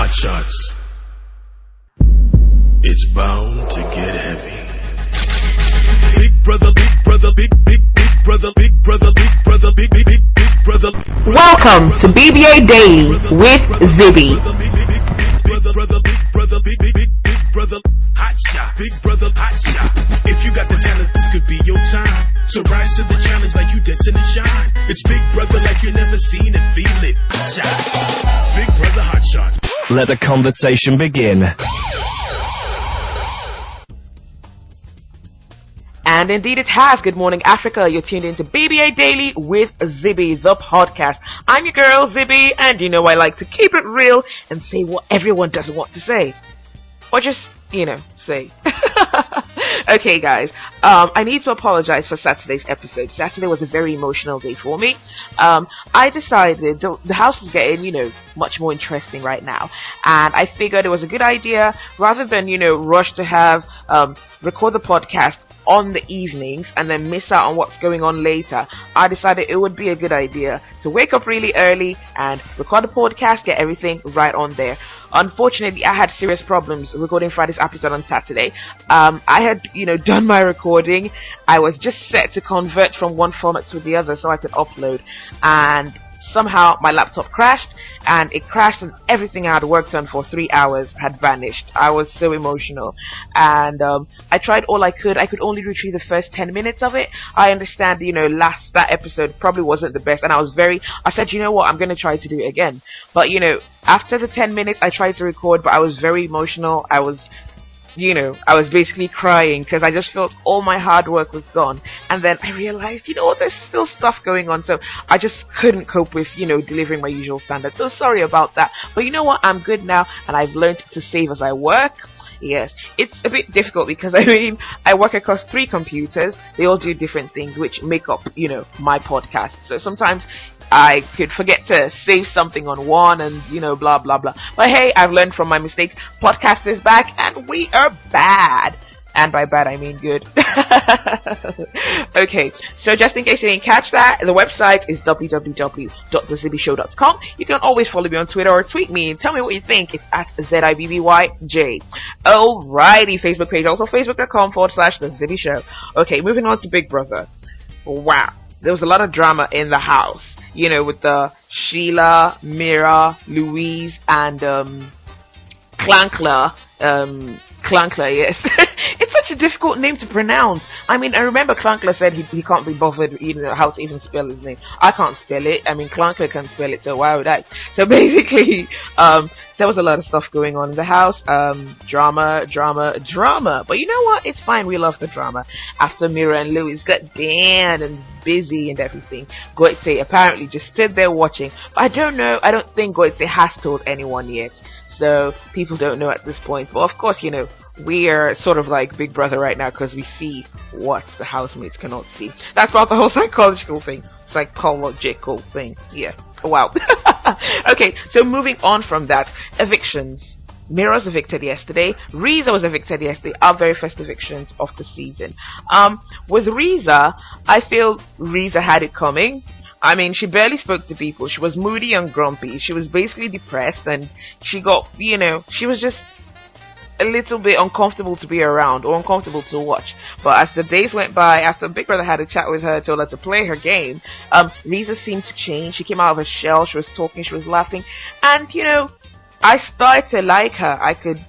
Hotshots. It's bound to get heavy. Big brother, big brother, big brother, big brother, big brother, big brother. Welcome to BBA Daily with Zibby. Big brother, big brother, hotshot, big brother, hotshot. If you got the talent, this could be your time. So rise to the challenge like you destined to shine. It's Big Brother like you never seen it, feel it. Hotshots, Big Brother Hotshot. Let the conversation begin. And indeed it has. Good morning, Africa. You're tuned into BBA Daily with Zibby, the podcast. I'm your girl, Zibby, and you know I like to keep it real and say what everyone doesn't want to say. Or just, say. Okay, guys. I need to apologize for Saturday's episode. Saturday was a very emotional day for me. I decided the house is getting, much more interesting right now. And I figured it was a good idea, rather than, rush to have, record the podcast on the evenings and then miss out on what's going on later. I decided it would be a good idea to wake up really early and record the podcast, get everything right on there. Unfortunately, I had serious problems recording Friday's episode on Saturday. I had, done my recording. I was just set to convert from one format to the other so I could upload, and somehow my laptop crashed, and it crashed and everything I had worked on for 3 hours had vanished. I was so emotional, and I tried all I could. I could only retrieve the first 10 minutes of it. I understand, that episode probably wasn't the best, and I said, you know what, I'm going to try to do it again. But, after the 10 minutes, I tried to record, but I was very emotional. I was basically crying because I just felt all my hard work was gone. And then I realized, there's still stuff going on. So I just couldn't cope with, delivering my usual standards. So sorry about that. But you know what? I'm good now, and I've learned to save as I work. Yes, it's a bit difficult because, I work across 3 computers. They all do different things, which make up, my podcast. So sometimes I could forget to save something on one and, blah, blah, blah. But hey, I've learned from my mistakes. Podcast is back and we are bad. And by bad, I mean good. Okay, so just in case you didn't catch that, the website is www.thezibbyshow.com. You can always follow me on Twitter or tweet me and tell me what you think. It's at ZIBBYJ. Alrighty, Facebook page, also facebook.com/The Zibby Show. Okay, moving on to Big Brother. Wow, there was a lot of drama in the house. With the Sheila, Mira, Louise, and Clankler. Clankler, yes. It's such a difficult name to pronounce. I remember Clankler said he can't be bothered, how to even spell his name. I can't spell it. Clankler can spell it, so why would I? So basically, there was a lot of stuff going on in the house. Drama. But you know what? It's fine. We love the drama. After Mira and Louis got down and busy and everything, Goitse apparently just stood there watching. But I don't think Goitse has told anyone yet. So people don't know at this point. But of course, we are sort of like Big Brother right now because we see what the housemates cannot see. That's about the whole psychological thing. Psychological thing. Yeah. Wow. Okay, so moving on from that. Evictions. Mira was evicted yesterday. Riza was evicted yesterday. Our very first evictions of the season. With Riza, I feel Riza had it coming. She barely spoke to people. She was moody and grumpy. She was basically depressed, and she got, she was just a little bit uncomfortable to be around or uncomfortable to watch. But as the days went by, after Big Brother had a chat with her, told her to play her game, Riza seemed to change. She came out of her shell. She was talking. She was laughing. And, I started to like her. I could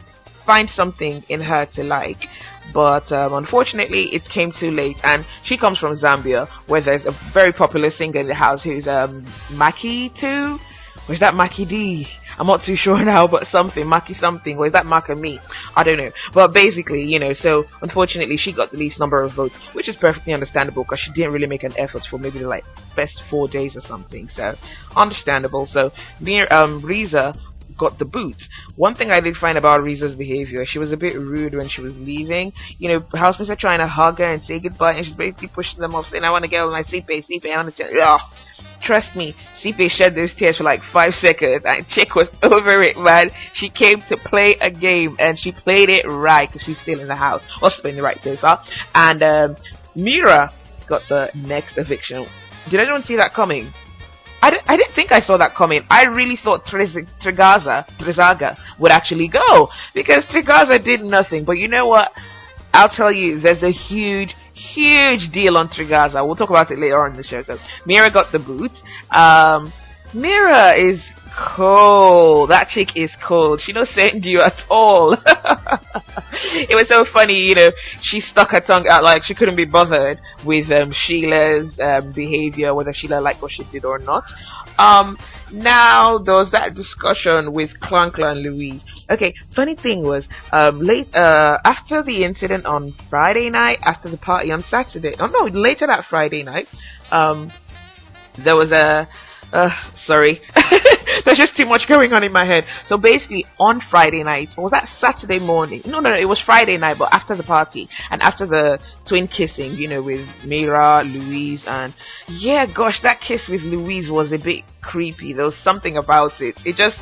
find something in her to like. But unfortunately, it came too late. And she comes from Zambia, where there's a very popular singer in the house who's Maki 2? Or is that Maki D? I'm not too sure now, but something, Maki something. Or is that Maka Me? I don't know. But basically, so unfortunately, she got the least number of votes, which is perfectly understandable because she didn't really make an effort for maybe the best 4 days or something. So understandable. So Riza got the boot. One thing I did find about Riza's behavior, she was a bit rude when she was leaving. Housemates are trying to hug her and say goodbye, and she's basically pushing them off, saying, I want to get on my Sipe, I want to tell you. Trust me, Sipe shed those tears for 5 seconds, and Chick was over it, man. She came to play a game, and she played it right, because she's still in the house. Also playing the right so far. And Mira got the next eviction. Did anyone see that coming? I didn't think I saw that coming. I really thought Tregaza would actually go, because Tregaza did nothing. But you know what? I'll tell you, there's a huge deal on Tregaza. We'll talk about it later on in the show. So Mira got the boot. Mira is cold. That chick is cold. She don't send you at all. It was so funny, she stuck her tongue out like she couldn't be bothered with Sheila's behavior, whether Sheila liked what she did or not. Now there was that discussion with Clankla and Louise. Okay, funny thing was, after the incident on Friday night, after the party on Saturday, later that Friday night, there was sorry. There's just too much going on in my head. So basically, on Friday night, or was that Saturday morning? No, it was Friday night, but after the party, and after the twin kissing, with Mira, Louise, and yeah, gosh, that kiss with Louise was a bit creepy. There was something about it. It just,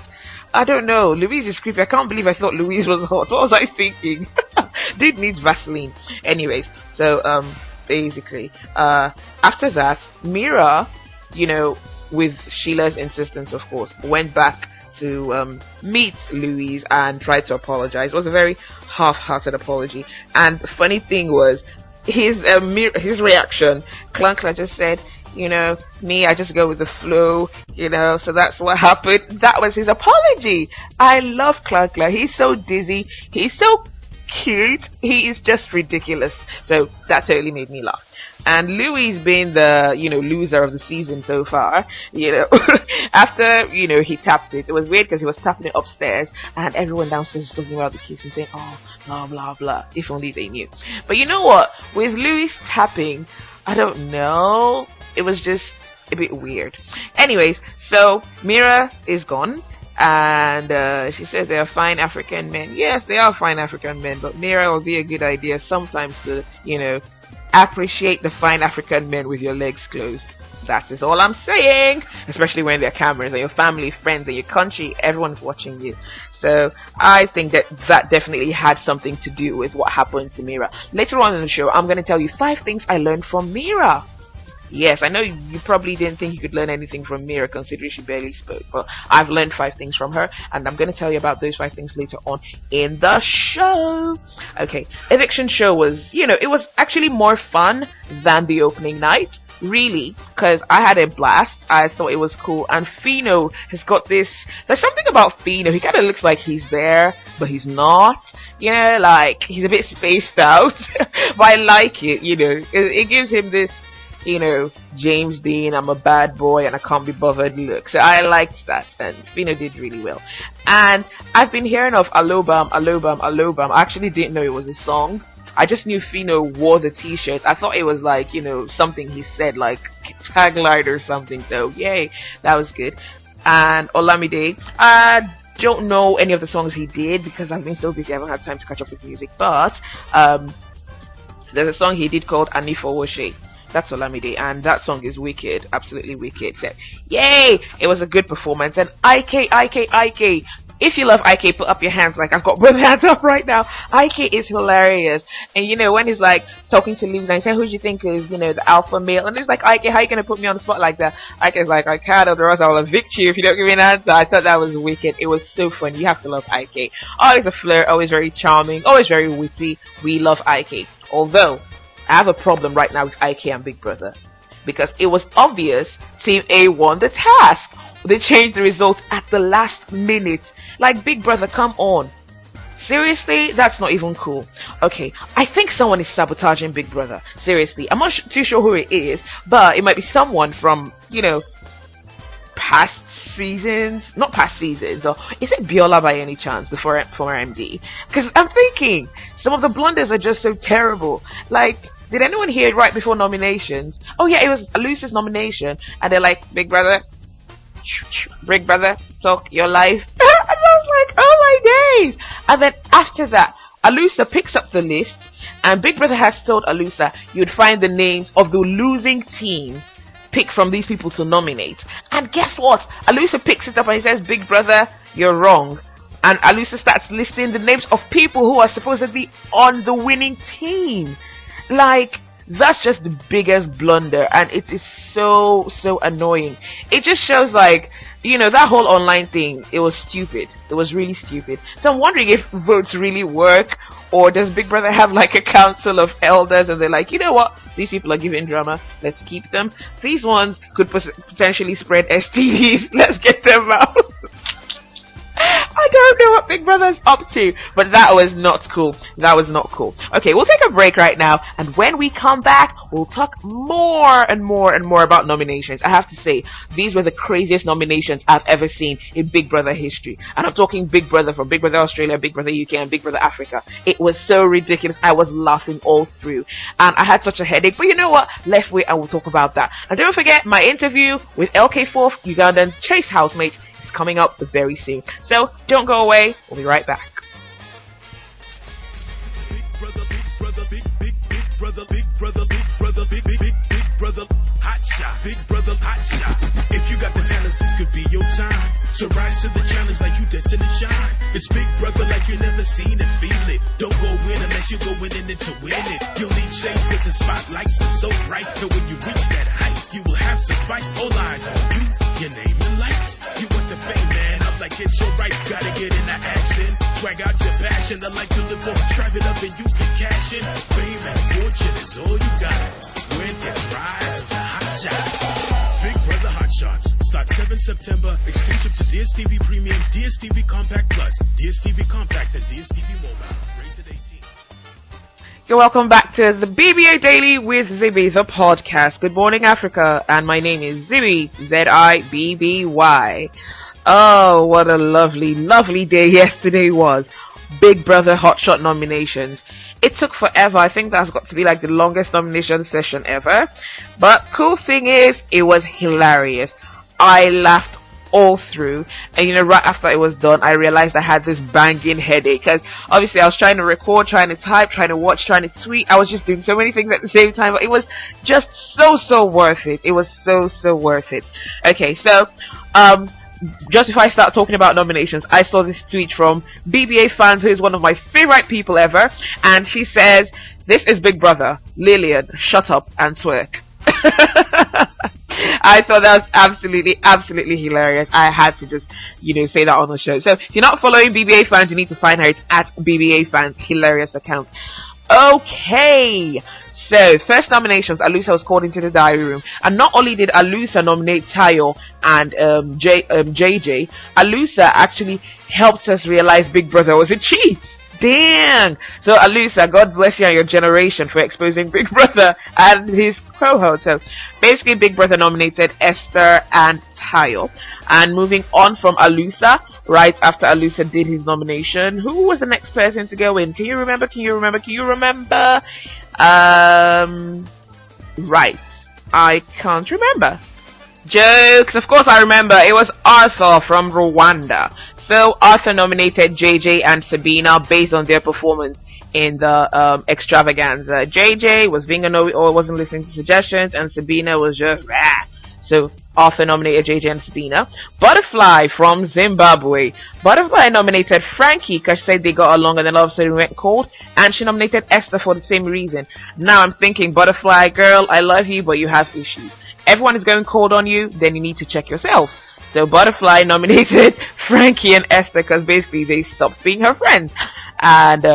I don't know, Louise is creepy. I can't believe I thought Louise was hot. What was I thinking? Dude needs Vaseline. Anyways, so, basically, after that, Mira, with Sheila's insistence, of course, went back to meet Louise and tried to apologize. It was a very half-hearted apology. And the funny thing was, his reaction, Clankla just said, me, I just go with the flow, so that's what happened. That was his apology. I love Clankla. He's so dizzy. He's so cute. He is just ridiculous. So that totally made me laugh. And Louis being the, loser of the season so far, after, he tapped it. It was weird because he was tapping it upstairs and everyone downstairs was talking about the kiss and saying, oh, blah, blah, blah. If only they knew. But you know what? With Louis tapping, I don't know. It was just a bit weird. Anyways, so Mira is gone. And she says they are fine African men. Yes, they are fine African men, but Mira will be a good idea sometimes to, appreciate the fine African men with your legs closed. That is all I'm saying. Especially when there are cameras and your family, friends, and your country, everyone's watching you. So I think that definitely had something to do with what happened to Mira. Later on in the show, I'm going to tell you 5 things I learned from Mira. Yes, I know you probably didn't think you could learn anything from Mira considering she barely spoke, but I've learned 5 things from her, and I'm going to tell you about those 5 things later on in the show. Okay, eviction show was, it was actually more fun than the opening night, really, because I had a blast. I thought it was cool, and Fino has got this, there's something about Fino, he kind of looks like he's there, but he's not. Like, he's a bit spaced out, but I like it, it gives him this, James Dean, I'm a bad boy and I can't be bothered look. So I liked that, and Fino did really well. And I've been hearing of Alobam. I actually didn't know it was a song. I just knew Fino wore the t-shirt. I thought it was like, something he said, like tagline or something. So yay, that was good. And Olamide, I don't know any of the songs he did because I've been so busy I haven't had time to catch up with music. But there's a song he did called Anifo Woshe. That's Olamide, and that song is wicked, absolutely wicked. So, yay! It was a good performance, and IK. If you love IK, put up your hands. Like, I've got both hands up right now. IK is hilarious. And when he's like talking to Lewis and saying, who do you think is, the alpha male? And he's like, IK, how you gonna put me on the spot like that? IK is like, I can't, otherwise I will evict you if you don't give me an answer. I thought that was wicked. It was so funny. You have to love IK. Always a flirt, always very charming, always very witty. We love IK. Although, I have a problem right now with IK and Big Brother, because it was obvious Team A won the task. They changed the result at the last minute. Like, Big Brother, come on. Seriously? That's not even cool. Okay, I think someone is sabotaging Big Brother. Seriously. I'm not too sure who it is, but it might be someone from, past seasons. Not past seasons. Or is it Biola by any chance, the former MD? Because I'm thinking, some of the blunders are just so terrible. Like, did anyone hear it right before nominations? Oh yeah, it was Lucy's nomination, and they're like, Big Brother, talk your life. And I was like, oh my days. And then after that, Alusa picks up the list, and Big Brother has told Alusa you'd find the names of the losing team, pick from these people to nominate. And guess what? Alusa picks it up and he says, Big Brother, you're wrong. And Alusa starts listing the names of people who are supposedly on the winning team. Like, That's just the biggest blunder, and it is so annoying. It just shows like, that whole online thing, it was stupid. It was really stupid. So I'm wondering if votes really work, or does Big Brother have like a council of elders and they're like, you know what, these people are giving drama, let's keep them. These ones could potentially spread STDs, let's get them out. I don't know what Big Brother's up to, but that was not cool. That was not cool. Okay, we'll take a break right now, and when we come back, we'll talk more and more about nominations. I have to say, these were the craziest nominations I've ever seen in Big Brother history. And I'm talking Big Brother from Big Brother Australia, Big Brother UK, and Big Brother Africa. It was so ridiculous. I was laughing all through. And I had such a headache, but you know what? Let's wait and we'll talk about that. And don't forget, my interview with LK4 Ugandan Chase housemate coming up very soon. So don't go away. We'll be right back. Big brother, big brother, big brother, big brother, big brother, big brother, hot shot, big brother, hot shot. If you got the talent, this could be your time. So rise to the challenge like you destined to shine. It's Big Brother like you never seen it, feel it. Don't go in unless you go in it to win it. You'll need shades cause the spotlights are so bright. So when you reach that height, you will have to fight. All eyes on you, your name and lights. You want the fame, man, I'm like it's your right. Gotta get into action, swag out your passion. I like to live more, drive it up and you can cash in. Fame and fortune is all you got. When it's rise of the hot shots. Big Brother Hotshots starts 7 September, exclusive to DSTV Premium, DSTV Compact Plus, DSTV Compact, and DSTV Mobile. Rated 18. You're welcome back to the BBA Daily with Zibby, the podcast. Good morning, Africa, and my name is Zibby, Zibby. Oh, what a lovely day yesterday was. Big Brother Hotshot nominations. It took forever. I think that's got to be like the longest nomination session ever. But cool thing is, it was hilarious. I laughed all through, and right after it was done, I realized I had this banging headache, because obviously I was trying to record, trying to type, trying to watch, trying to tweet. I was just doing so many things at the same time, but it was just so worth it. It was so worth it. Okay, so just if I start talking about nominations, I saw this tweet from BBA Fans, who is one of my favorite people ever, and she says, "This is Big Brother. Lillian, shut up and twerk." I thought that was absolutely hilarious. I had to just, say that on the show. So if you're not following BBA Fans, you need to find her. It's at BBA Fans, hilarious account. Okay. So, first nominations, Alusa was called into the diary room. And not only did Alusa nominate Tayo and JJ, Alusa actually helped us realize Big Brother was a cheat. Dang! So, Alusa, God bless you and your generation for exposing Big Brother and his co-host. So, basically, Big Brother nominated Esther and Tayo. And moving on from Alusa, right after Alusa did his nomination, who was the next person to go in? Can you remember? Right. I can't remember. Jokes. Of course I remember. It was Arthur from Rwanda. So Arthur nominated JJ and Sabina based on their performance in the extravaganza. JJ was being annoyed or wasn't listening to suggestions, and Sabina was just rah. So Arthur nominated JJ and Sabina. Butterfly from Zimbabwe. Butterfly nominated Frankie because she said they got along, and then all of a sudden went cold, and she nominated Esther for the same reason. Now I'm thinking, Butterfly girl, I love you, but you have issues. Everyone is going cold on you, then you need to check yourself. So Butterfly nominated Frankie and Esther because basically they stopped being her friends. And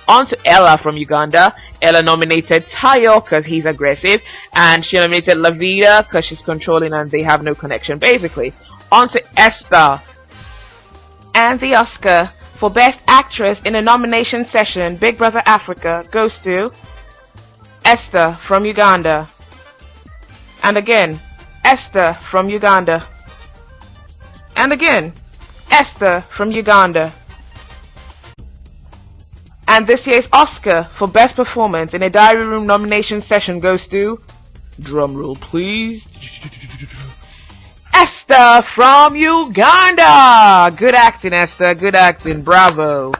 on to Ella from Uganda. Ella nominated Tayo because he's aggressive, and she nominated Lavida because she's controlling and they have no connection basically. On to Esther. And the Oscar for Best Actress in a nomination session, Big Brother Africa, goes to Esther from Uganda. And again, Esther from Uganda. And again, Esther from Uganda. And this year's Oscar for Best Performance in a Diary Room nomination session goes to, drumroll please, Esther from Uganda. Good acting, Esther. Good acting. Bravo.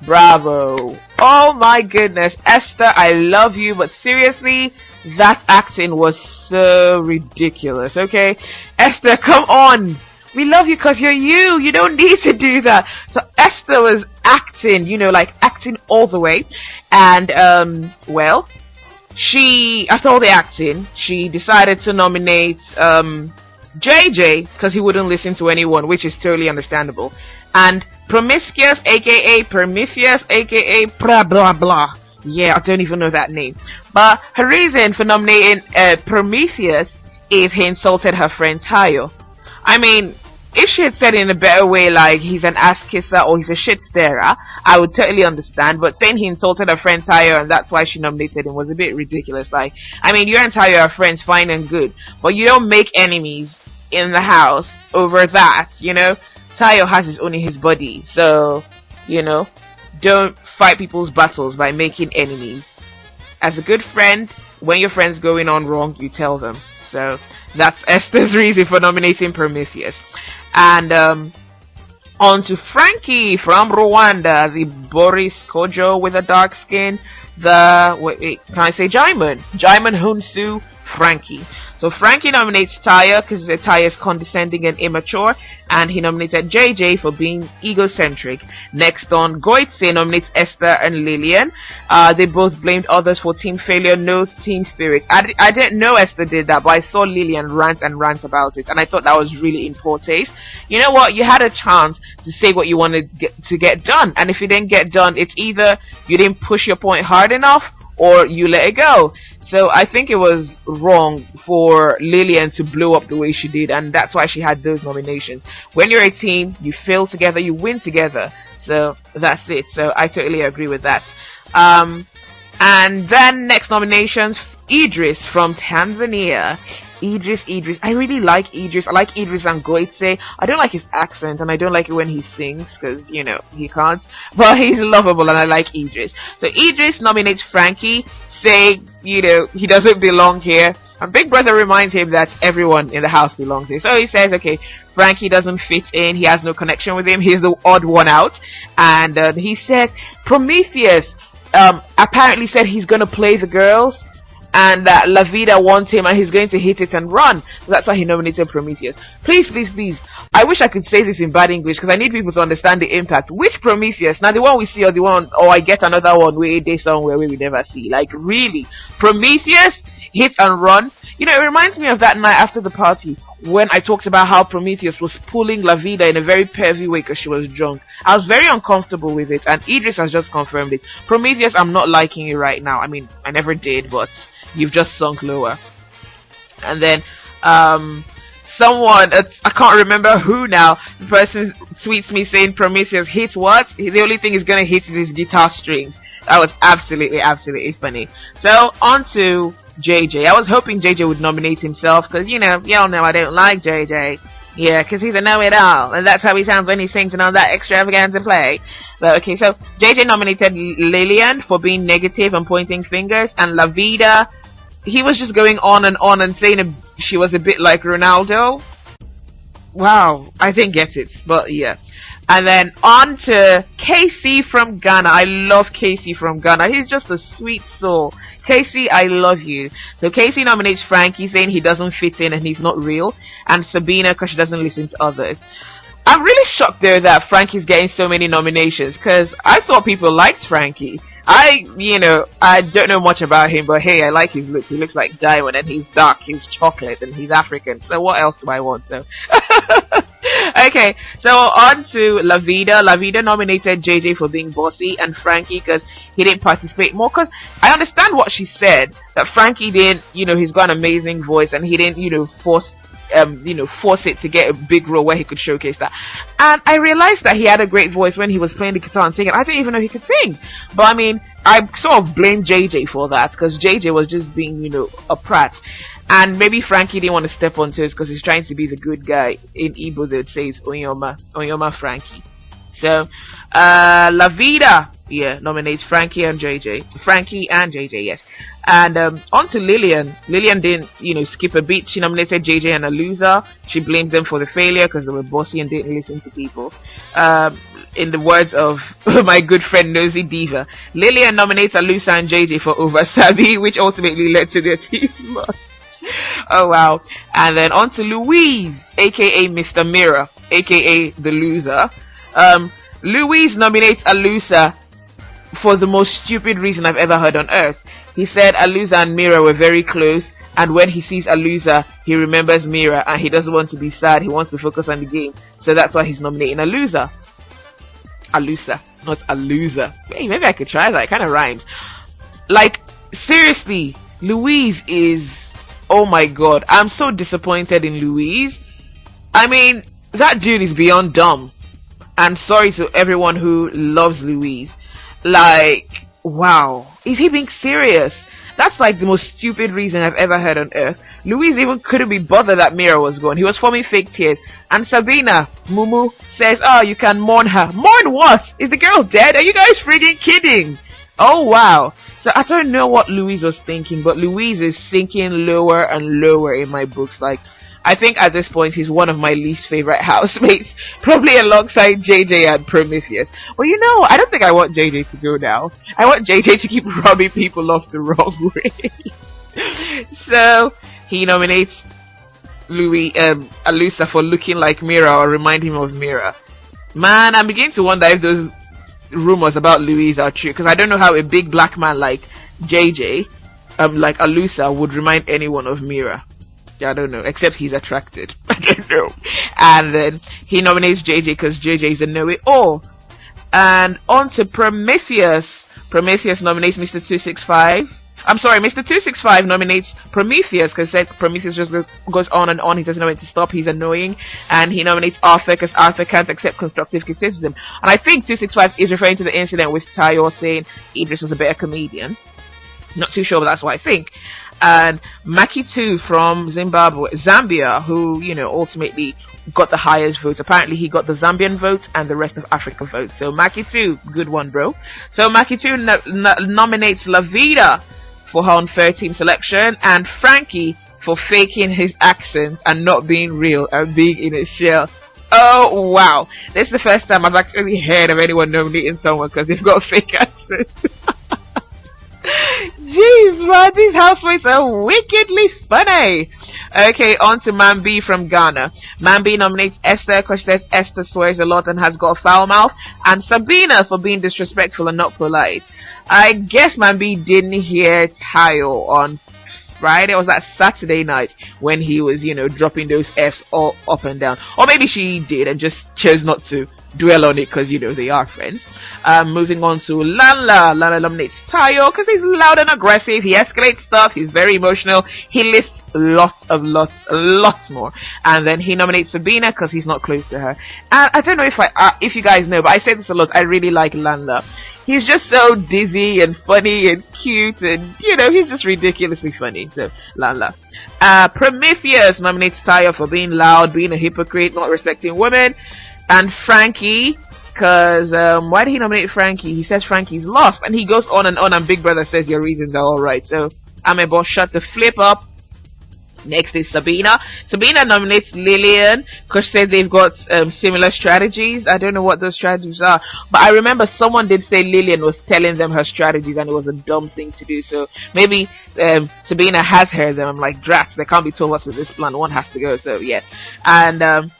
Bravo. Oh my goodness. Esther, I love you, but seriously, that acting was so ridiculous, okay? Esther, come on. We love you because you're you. You don't need to do that. So Esther was acting, like acting all the way. And, well, after all the acting, she decided to nominate JJ because he wouldn't listen to anyone, which is totally understandable. And Promiscuous, aka blah blah blah. Yeah, I don't even know that name. But her reason for nominating Prometheus is he insulted her friend Tayo. I mean, if she had said it in a better way, like he's an ass kisser or he's a shit starer, I would totally understand. But saying he insulted her friend Tayo and that's why she nominated him was a bit ridiculous. Like, I mean, you and Tayo are friends, fine and good, but you don't make enemies in the house over that, you know? Tayo has his own in his body, so, you know, don't fight people's battles by making enemies. As a good friend, when your friend's going on wrong, you tell them. So, that's Esther's reason for nominating Prometheus. And, on to Frankie from Rwanda, the Boris Kojo with a dark skin, can I say Jaimin Hunsu Frankie. So Frankie nominates Taya because Taya is condescending and immature, and he nominated JJ for being egocentric. Next on, Goitse nominates Esther and Lillian. They both blamed others for team failure, no team spirit. I didn't know Esther did that, but I saw Lillian rant about it, and I thought that was really in poor taste. You know what? You had a chance to say what you wanted to get done, and if you didn't get done, it's either you didn't push your point hard enough or you let it go. So I think it was wrong for Lillian to blow up the way she did, and that's why she had those nominations. When you're a team, you fail together, you win together. So that's it. So I totally agree with that. And then next nominations, Idris from Tanzania. Idris. I really like Idris. I like Idris and Goitse. I don't like his accent, and I don't like it when he sings, because, you know, he can't. But he's lovable, and I like Idris. So Idris nominates Frankie, saying, you know, he doesn't belong here. And Big Brother reminds him that everyone in the house belongs here. So he says, okay, Frankie doesn't fit in. He has no connection with him. He's the odd one out. And he says, Prometheus apparently said he's going to play the girls, and that La Vida wants him and he's going to hit it and run. So that's why he nominated Prometheus. Please. I wish I could say this in bad English because I need people to understand the impact. Which Prometheus? Now the one we see or the one, or I get another one where they somewhere we never see. Like, really? Prometheus? Hit and run? You know, it reminds me of that night after the party when I talked about how Prometheus was pulling La Vida in a very pervy way because she was drunk. I was very uncomfortable with it, and Idris has just confirmed it. Prometheus, I'm not liking it right now. I mean, I never did, but you've just sunk lower. And then, someone, I can't remember who now, the person tweets me saying Prometheus hit what? The only thing he's gonna hit is his guitar strings. That was absolutely funny. So, on to JJ. I was hoping JJ would nominate himself, because, you know, y'all know I don't like JJ. Yeah, because he's a know-it-all, and that's how he sounds when he sings and all that extravaganza play. But okay, so JJ nominated Lillian for being negative and pointing fingers, and La Vida, he was just going on and saying she was a bit like Ronaldo. Wow, I didn't get it, but yeah. And then on to Casey from Ghana. I love Casey from Ghana. He's just a sweet soul. Casey, I love you. So Casey nominates Frankie, saying he doesn't fit in and he's not real. And Sabina, because she doesn't listen to others. I'm really shocked there that Frankie's getting so many nominations, because I thought people liked Frankie. I don't know much about him, but hey, I like his looks. He looks like Diamond, and he's dark, he's chocolate, and he's African. So what else do I want? So, okay, so on to La Vida. La Vida nominated JJ for being bossy, and Frankie because he didn't participate more. Because I understand what she said, that Frankie didn't, he's got an amazing voice, and he didn't, force it to get a big role where he could showcase that. And I realized that he had a great voice when he was playing the guitar and singing. I didn't even know he could sing. But I mean, I sort of blame JJ for that, because JJ was just being, a prat. And maybe Frankie didn't want to step on toes because he's trying to be the good guy. In Igbo, they would say it's Onyoma Frankie. So, La Vida, nominates Frankie and JJ, yes. And on to Lillian. Lillian didn't, skip a beat. She nominated JJ and a loser. She blamed them for the failure because they were bossy and didn't listen to people. In the words of my good friend Nosy Diva, Lillian nominates Alusa and JJ for Oversabi, which ultimately led to their team's loss. Oh wow. And then on to Louise, aka Mr. Mirror, aka the loser. Louise nominates Alusa for the most stupid reason I've ever heard on earth. He said Alusa and Mira were very close, and when he sees Alusa, he remembers Mira, and he doesn't want to be sad, he wants to focus on the game. So that's why he's nominating Alusa. Alusa, not Alusa. Hey, maybe I could try that, it kind of rhymes. Like, seriously, Louise is... oh my god, I'm so disappointed in Louise. I mean, that dude is beyond dumb. And sorry to everyone who loves Louise. Like, wow. Is he being serious? That's like the most stupid reason I've ever heard on earth. Louise even couldn't be bothered that Mira was gone. He was forming fake tears. And Sabina, Mumu, says, oh, you can mourn her. Mourn what? Is the girl dead? Are you guys freaking kidding? Oh, wow. So I don't know what Louise was thinking, but Louise is sinking lower and lower in my books. Like, I think at this point he's one of my least favorite housemates, probably alongside JJ and Prometheus. Well, you know, I don't think I want JJ to go now. I want JJ to keep rubbing people off the wrong way. So he nominates Alusa for looking like Mira or remind him of Mira. Man, I'm beginning to wonder if those rumors about Louise are true, because I don't know how a big black man like JJ, like Alusa, would remind anyone of Mira. I don't know, except he's attracted. I don't know. And then he nominates JJ because JJ is a know-it-all. And on to Prometheus. Prometheus nominates Mr. 265. I'm sorry, Mr. 265 nominates Prometheus because Prometheus just goes on and on. He doesn't know when to stop. He's annoying. And he nominates Arthur because Arthur can't accept constructive criticism. And I think 265 is referring to the incident with Tayo saying Idris was a better comedian. Not too sure, but that's what I think. And Maki 2 from Zambia, who, you know, ultimately got the highest votes. Apparently he got the Zambian votes and the rest of Africa votes. So Maki 2, good one, bro. So Maki 2 nominates La Vida for her unfair team selection, and Frankie for faking his accent and not being real and being in a shell. Oh wow, this is the first time I've actually heard of anyone nominating someone because they've got a fake accent. Jeez, man, these housemates are wickedly funny. Okay, on to Mambi from Ghana. Mambi nominates Esther because she says Esther swears a lot and has got a foul mouth, and Sabina for being disrespectful and not polite. I guess Mambi didn't hear Tayo on Friday. It was that Saturday night when he was, you know, dropping those F's all up and down. Or maybe she did and just chose not to dwell on it because, you know, they are friends. Moving on to Lanla. Lanla nominates Tayo because he's loud and aggressive. He escalates stuff. He's very emotional. He lists lots more. And then he nominates Sabina because he's not close to her. And I don't know if you guys know, but I say this a lot. I really like Lanla. He's just so dizzy and funny and cute, and, you know, he's just ridiculously funny. So, Lanla. Prometheus nominates Tayo for being loud, being a hypocrite, not respecting women. And Frankie, because, why did he nominate Frankie? He says Frankie's lost, and he goes on, and Big Brother says your reasons are alright. So, Amebo, shut the flip up. Next is Sabina. Sabina nominates Lillian because she says they've got similar strategies. I don't know what those strategies are, but I remember someone did say Lillian was telling them her strategies and it was a dumb thing to do. So maybe Sabina has heard them. I'm like, drats, they can't be told what's with this plan. One has to go. So yeah. And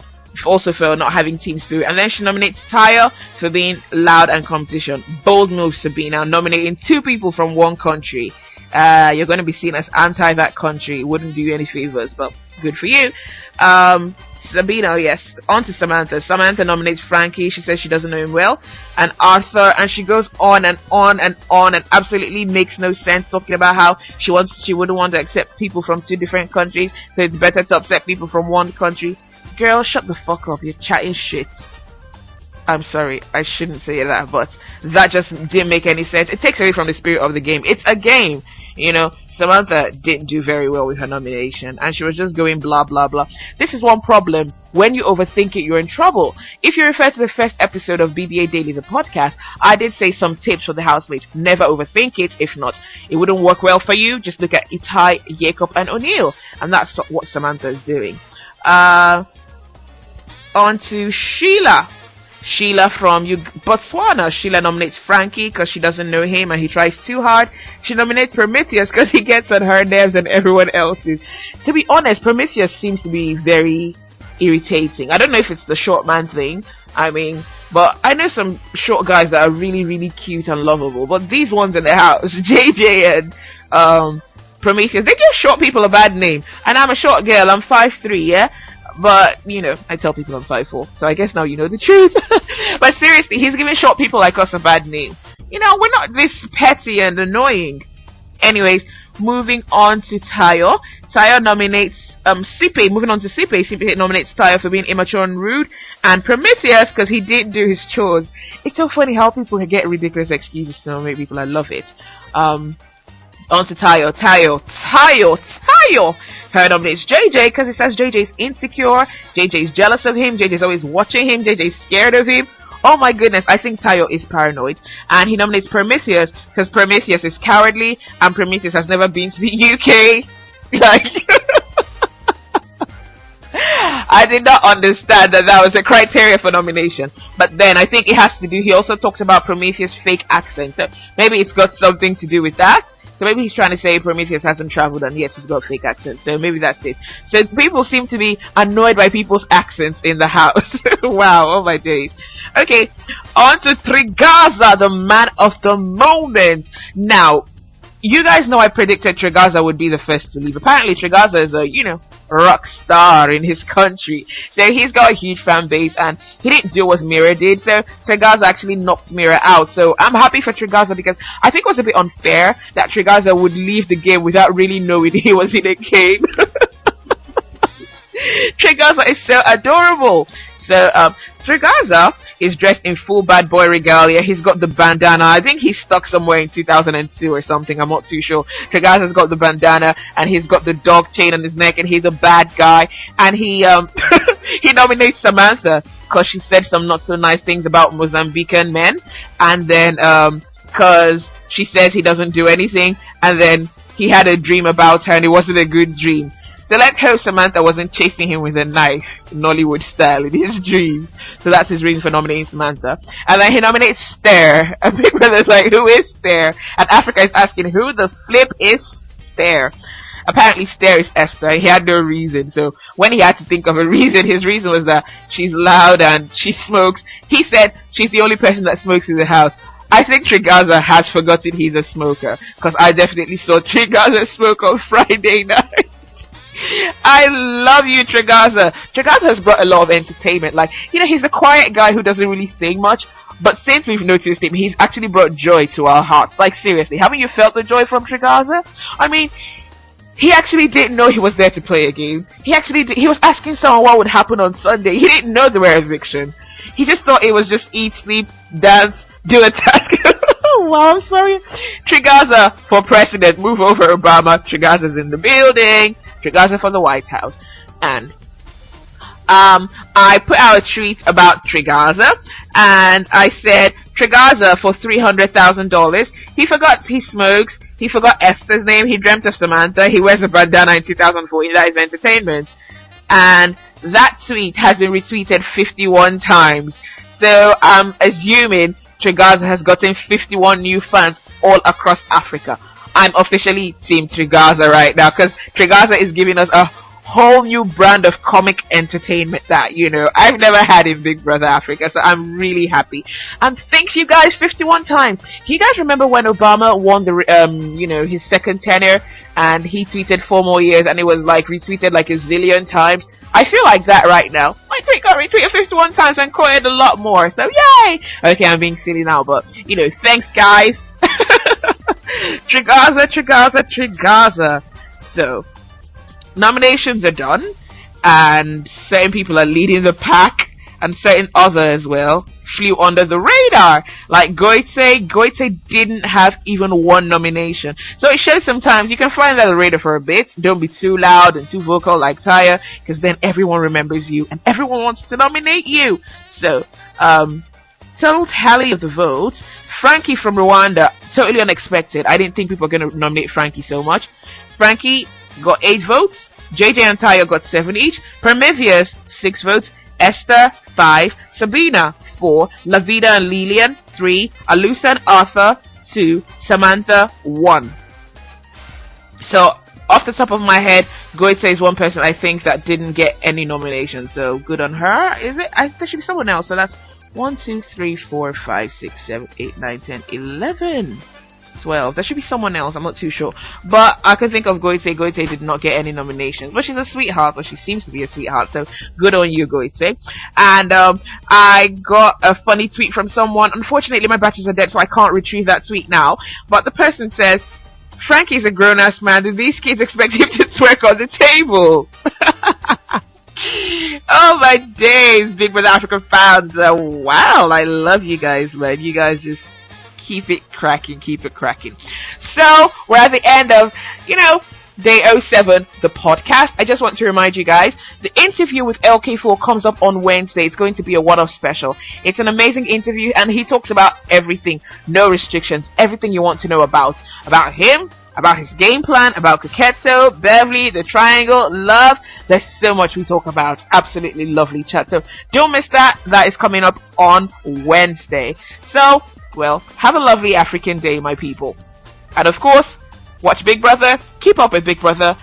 also for not having team spirit. And then she nominates Tayo for being loud and competition. Bold move, Sabina, nominating 2 people from one country. You're going to be seen as anti that country. It wouldn't do you any favors, but good for you. Sabina, yes. On to Samantha. Samantha nominates Frankie. She says she doesn't know him well. And Arthur, and she goes on and on and on and absolutely makes no sense, talking about how she wouldn't want to accept people from 2 different countries, so it's better to accept people from one country. Girl, shut the fuck up. You're chatting shit. I'm sorry, I shouldn't say that, but that just didn't make any sense. It takes away from the spirit of the game. It's a game, you know. Samantha didn't do very well with her nomination, and she was just going blah blah blah. This is one problem. When you overthink it, you're in trouble. If you refer to the first episode of BBA Daily, the podcast, I did say some tips for the housemates. Never overthink it. If not, it wouldn't work well for you. Just look at Itai, Jacob, and O'Neill, and that's what Samantha is doing. On to Sheila. Sheila from Botswana. Sheila nominates Frankie because she doesn't know him and he tries too hard. She nominates Prometheus because he gets on her nerves and everyone else's. To be honest, Prometheus seems to be very irritating. I don't know if it's the short man thing, I mean, but I know some short guys that are really, really cute and lovable. But these ones in the house, JJ and Prometheus, they give short people a bad name. And I'm a short girl, I'm 5'3", yeah? But, you know, I tell people I'm 5'4", so I guess now you know the truth. But seriously, he's giving short people like us a bad name. You know, we're not this petty and annoying. Anyways, moving on to Tayo. Tayo nominates Sipe. Moving on to Sipe. Sipe nominates Tayo for being immature and rude. And Prometheus, because he didn't do his chores. It's so funny how people can get ridiculous excuses to nominate people. I love it. On to Tayo. Tayo nominates JJ because he says JJ's insecure, JJ's jealous of him, JJ's always watching him, JJ's scared of him. Oh my goodness, I think Tayo is paranoid. And he nominates Prometheus because Prometheus is cowardly and Prometheus has never been to the UK. Like, I did not understand that was a criteria for nomination. But then I think it has to do, he also talks about Prometheus' fake accent. So maybe it's got something to do with that. So maybe he's trying to say Prometheus hasn't traveled and yet he's got fake accents. So maybe that's it. So people seem to be annoyed by people's accents in the house. Wow, oh my days. Okay, on to Trigaza, the man of the moment. Now, you guys know I predicted Trigaza would be the first to leave. Apparently Trigaza is a, you know, rock star in his country. So he's got a huge fan base and he didn't do what Mira did. So Trigaza actually knocked Mira out. So I'm happy for Trigaza because I think it was a bit unfair that Trigaza would leave the game without really knowing he was in a game. Trigaza is so adorable. So Trigaza is dressed in full bad boy regalia. He's got the bandana. I think he's stuck somewhere in 2002 or something. I'm not too sure. Trigaza's got the bandana and he's got the dog chain on his neck and he's a bad guy. And he he nominates Samantha because she said some not so nice things about Mozambican men. And then because she says he doesn't do anything. And then he had a dream about her and it wasn't a good dream. So let's hope Samantha wasn't chasing him with a knife, Nollywood style, in his dreams. So that's his reason for nominating Samantha. And then he nominates Stare. And Big Brother's like, who is Stare? And Africa is asking, who the flip is Stare? Apparently Stare is Esther. He had no reason. So when he had to think of a reason, his reason was that she's loud and she smokes. He said she's the only person that smokes in the house. I think Trigaza has forgotten he's a smoker. Because I definitely saw Trigaza smoke on Friday night. I love you, Trigaza. Trigaza has brought a lot of entertainment. Like, you know, he's a quiet guy who doesn't really say much. But since we've noticed him, he's actually brought joy to our hearts. Like, seriously, haven't you felt the joy from Trigaza? I mean, he actually didn't know he was there to play a game. He was asking someone what would happen on Sunday. He didn't know there were evictions. He just thought it was just eat, sleep, dance, do a task. Wow, I'm sorry. Trigaza for president. Move over, Obama. Trigaza's in the building. Trigaza for the White House. And I put out a tweet about Trigaza and I said Trigaza for $300,000. He forgot he smokes. He forgot Esther's name. He dreamt of Samantha. He wears a bandana in 2014. That is entertainment. And that tweet has been retweeted 51 times. So I'm assuming Trigaza has gotten 51 new fans all across Africa. I'm officially Team Trigaza right now because Trigaza is giving us a whole new brand of comic entertainment that, you know, I've never had in Big Brother Africa, so I'm really happy. And thank you guys 51 times. Can you guys remember when Obama won the, you know, his second tenure and he tweeted 4 more years and it was like retweeted like a zillion times? I feel like that right now. My tweet got retweeted 51 times and quoted a lot more, so yay! Okay, I'm being silly now, but, you know, thanks guys. Trigaza. So, nominations are done, and certain people are leading the pack, and certain others as well flew under the radar. Like Goite didn't have even 1 nomination. So it shows sometimes you can fly under the radar for a bit. Don't be too loud and too vocal like Taya, because then everyone remembers you and everyone wants to nominate you. So, total tally of the votes. Frankie from Rwanda, totally unexpected. I didn't think people were going to nominate Frankie so much. Frankie got 8 votes. JJ and Tayo got 7 each. Prometheus, 6 votes. Esther, 5. Sabina, 4. Lavida and Lilian, 3. Alusa and Arthur, 2. Samantha, 1. So, off the top of my head, Goethe is one person I think that didn't get any nominations, so good on her. Is it? There should be someone else. So that's 1, 2, 3, 4, 5, 6, 7, 8, 9, 10, 11, 12. There should be someone else. I'm not too sure, but I can think of Goethe. Goethe did not get any nominations, but she's a sweetheart, or she seems to be a sweetheart. So good on you, Goethe. And I got a funny tweet from someone. Unfortunately, my batteries are dead, so I can't retrieve that tweet now. But the person says, Frankie's a grown-ass man. Do these kids expect him to twerk on the table? Oh my days, Big Brother Africa fans. Wow, I love you guys, man. You guys just keep it cracking, keep it cracking. So, we're at the end of, Day 07, the podcast. I just want to remind you guys, the interview with LK4 comes up on Wednesday. It's going to be a one-off special. It's an amazing interview, and he talks about everything. No restrictions. Everything you want to know about him, about his game plan, about Coquetto, Beverly, the triangle, love. There's so much we talk about. Absolutely lovely chat. So, don't miss that. That is coming up on Wednesday. So, well, have a lovely African day, my people. And of course, watch Big Brother, keep up with Big Brother.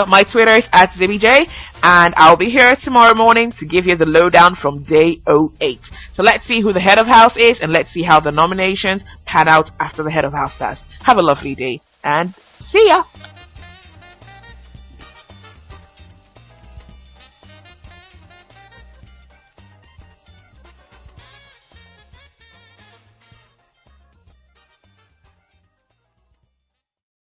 My Twitter is @ZibbyJ, and I'll be here tomorrow morning to give you the lowdown from Day 08. So let's see who the head of house is, and let's see how the nominations pan out after the head of house does. Have a lovely day, and see ya!